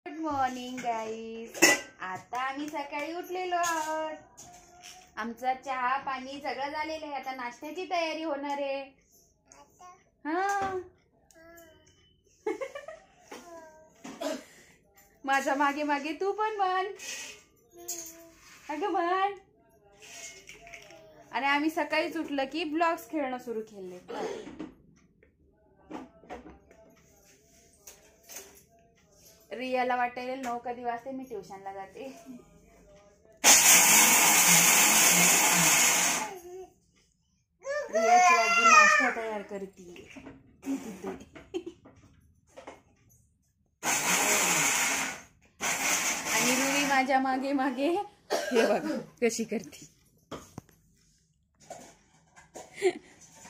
Good morning guys. आता आम्ही सकाळी उठलेलो आहोत. आमचा चहा पाणी सगळं झालेलं आहे. आता नाश्त्याची तयारी होणार आहे. हा माझ्या मागे मागे तू पण म्हण. अगं म्हण. आणि आम्ही सकाळीच उठलं की ब्लॉग्स खेळणं सुरू केले. रियाला वाटेल 9 कधी वाजते मी ट्युशनला जाते. रियाची आजी नाश्ता तयार करते. आणि रुई माझ्या मागे मागे हे बघ कशी करते.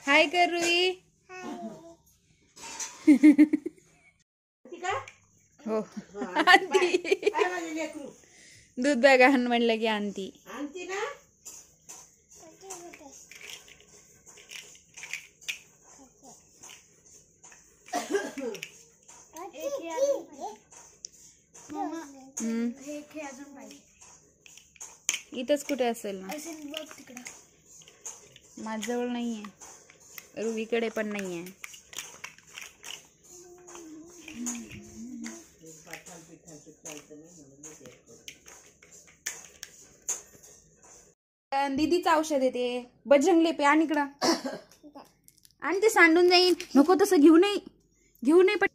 हाय कर रुई. हो आणती. दूध बॅग आण म्हणलं की आणती. इथंच कुठे असेल ना. माझ्याजवळ नाहीये. रुवीकडे पण नाहीये. दीदीचं औषध येते. बजरंग लेपे आणि इकडं आणि ते सांडून जाईन. नको तसं घेऊ नये पण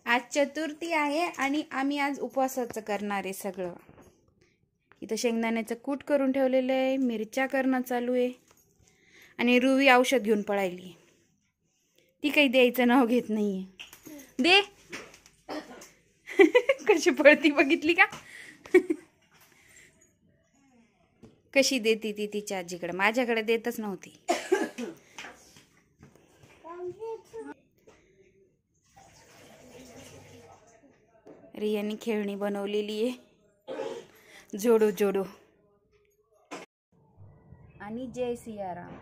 आज चतुर्थी आहे आणि आम्ही आज उपवासाचं करणार आहे सगळं. इथं शेंगदाण्याचं कूट करून ठेवलेलं आहे. मिरच्या करणं चालू आहे. आणि रुवी औषध घेऊन पळायली. ती काही द्यायचं नाव घेत नाहीये. दे कशी पळती बघितली का. कशी देती ती तिच्या आजीकडे. माझ्याकडे देतच नव्हती. रियानी खेळणी बनवलेली आहे. जोडो जोडो. आणि जय सियाराम.